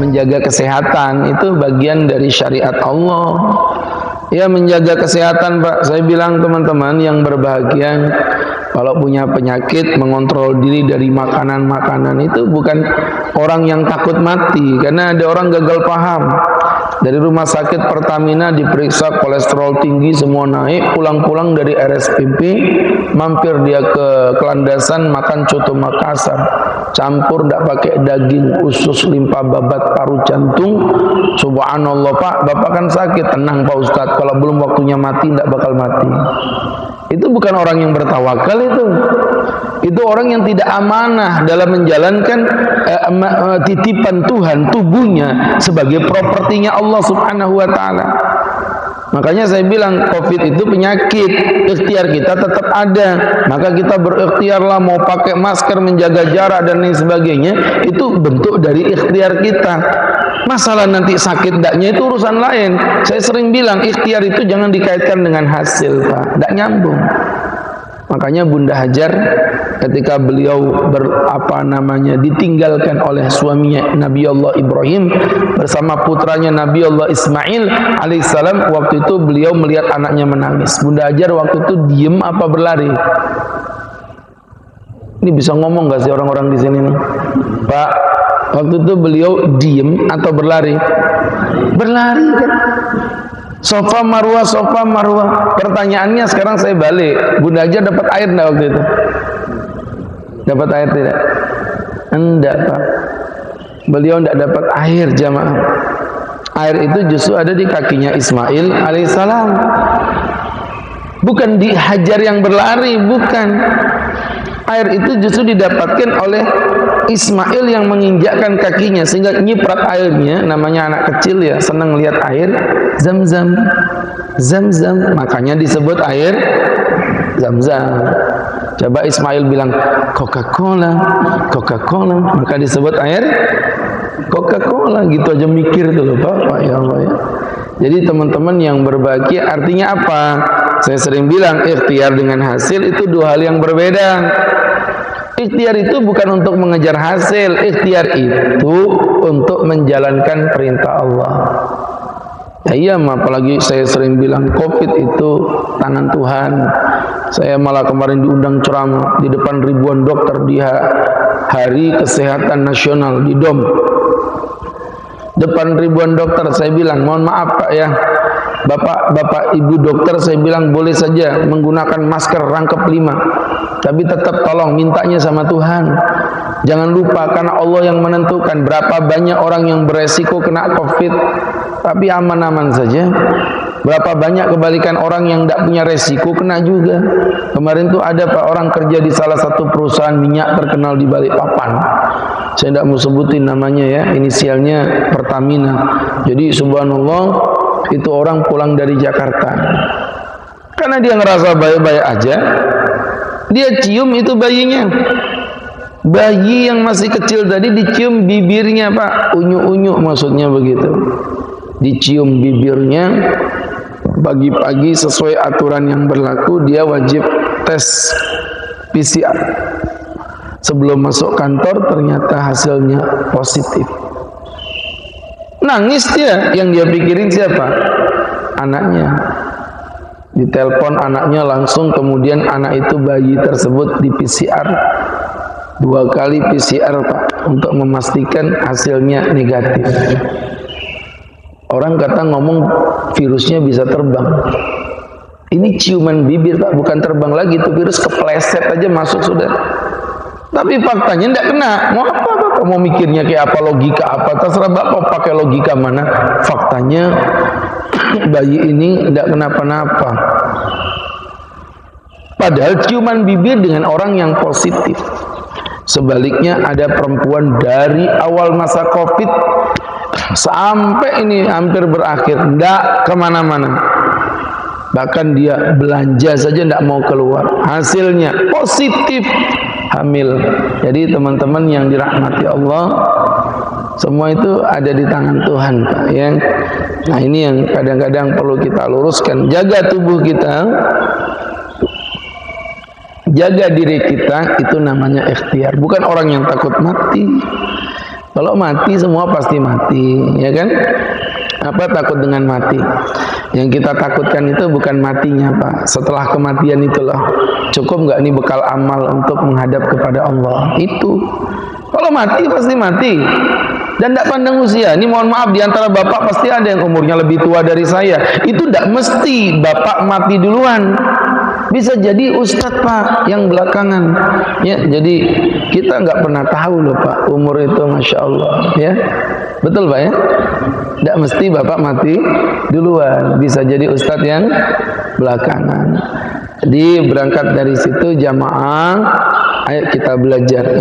menjaga kesehatan itu bagian dari syariat Allah. Ya, menjaga kesehatan, Pak. Saya bilang teman-teman yang berbahagia, kalau punya penyakit, mengontrol diri dari makanan-makanan itu bukan orang yang takut mati. Karena ada orang gagal paham. Dari rumah sakit Pertamina diperiksa kolesterol tinggi, semua naik, pulang-pulang dari RSPP, mampir dia ke Kelandasan makan coto Makassar, campur tidak pakai daging, usus, limpa babat, paru, jantung. Subhanallah, Pak, Bapak kan sakit. Tenang Pak Ustadz, kalau belum waktunya mati tidak bakal mati. Itu bukan orang yang bertawakal itu orang yang tidak amanah dalam menjalankan titipan Tuhan, tubuhnya sebagai propertinya Allah Subhanahu wa taala. Makanya saya bilang Covid itu penyakit, ikhtiar kita tetap ada. Maka kita berikhtiarlah, mau pakai masker, menjaga jarak dan lain sebagainya, itu bentuk dari ikhtiar kita. Masalah nanti sakit ndaknya itu urusan lain. Saya sering bilang ikhtiar itu jangan dikaitkan dengan hasil, Pak. Ndak nyambung. Makanya Bunda Hajar ketika beliau ditinggalkan oleh suaminya Nabi Allah Ibrahim bersama putranya Nabi Allah Ismail alaihissalam, waktu itu beliau melihat anaknya menangis. Bunda Hajar waktu itu diem apa berlari? Ini bisa ngomong gak sih orang-orang di sini nih? Pak, waktu itu beliau diem atau berlari? Berlari kan? Sofa Marwah. Pertanyaannya sekarang saya balik. Bunda Hajar dapat air enggak waktu itu? Dapat air tidak? Enggak, Pak. Beliau enggak dapat air, jamaah. Air itu justru ada di kakinya Ismail alaihissalam. Bukan di Hajar yang berlari, bukan. Air itu justru didapatkan oleh Ismail yang menginjakkan kakinya sehingga nyiprat airnya. Namanya anak kecil ya, senang lihat air. Zam-zam, zam-zam, makanya disebut air zam-zam. Coba Ismail bilang Coca-Cola, maka disebut air Coca-Cola. Gitu aja mikir tuh Pak, ya Allah ya. Jadi teman-teman yang berbahagia artinya apa? Saya sering bilang ikhtiar dengan hasil itu dua hal yang berbeda. Ikhtiar itu bukan untuk mengejar hasil, ikhtiar itu untuk menjalankan perintah Allah. Ya iya, apalagi saya sering bilang Covid itu tangan Tuhan. Saya malah kemarin diundang ceramah di depan ribuan dokter di Hari Kesehatan Nasional di DOM. Depan ribuan dokter saya bilang, mohon maaf Pak ya, Bapak Ibu dokter, saya bilang boleh saja menggunakan masker rangkap 5, tapi tetap tolong mintanya sama Tuhan. Jangan lupa karena Allah yang menentukan berapa banyak orang yang beresiko kena Covid tapi aman-aman saja. Berapa banyak kebalikan orang yang tidak punya resiko kena juga. Kemarin tuh ada Pak orang kerja di salah satu perusahaan minyak terkenal di Balikpapan. Saya tidak mau sebutin namanya ya, inisialnya Pertamina. Jadi subhanallah, itu orang pulang dari Jakarta. Karena dia ngerasa baik-baik aja, dia cium itu bayinya. Bayi yang masih kecil tadi dicium bibirnya Pak, unyu-unyu maksudnya begitu. Dicium bibirnya. Pagi-pagi sesuai aturan yang berlaku dia wajib tes PCR. Sebelum masuk kantor ternyata hasilnya positif. Nangis dia, yang dia pikirin siapa? Anaknya. Ditelepon anaknya langsung, kemudian anak itu bayi tersebut di PCR. 2 kali PCR Pak untuk memastikan hasilnya negatif. Orang kata ngomong virusnya bisa terbang. Ini ciuman bibir Pak, bukan terbang lagi, itu virus kepleset aja masuk sudah. Tapi faktanya tidak kena. Mau apa Bapak? Mau mikirnya kayak apa, logika apa? Terserah Bapak pakai logika mana. Faktanya bayi ini tidak kenapa-napa. Padahal ciuman bibir dengan orang yang positif. Sebaliknya ada perempuan dari awal masa Covid sampai ini hampir berakhir tidak kemana-mana, bahkan dia belanja saja tidak mau keluar, hasilnya positif hamil. Jadi teman-teman yang dirahmati Allah, semua itu ada di tangan Tuhan Pak ya. Nah ini yang kadang-kadang perlu kita luruskan. Jaga tubuh kita, jaga diri kita, itu namanya ikhtiar. Bukan orang yang takut mati, Kalau mati semua pasti mati, ya kan? Apa takut dengan mati? Yang kita takutkan itu bukan matinya, Pak. Setelah kematian itulah. Cukup nggak nih bekal amal untuk menghadap kepada Allah? Itu. Kalau mati pasti mati. Dan tidak pandang usia. Ini mohon maaf, di antara bapak pasti ada yang umurnya lebih tua dari saya. Itu tidak mesti bapak mati duluan. Bisa jadi ustadz, Pak, yang belakangan. Ya, jadi kita nggak pernah tahu loh, Pak, umur itu, masya Allah. Ya, betul, Pak, ya. Tidak mesti bapak mati duluan. Bisa jadi ustadz yang belakangan. Jadi berangkat dari situ jamaah, ayo kita belajar.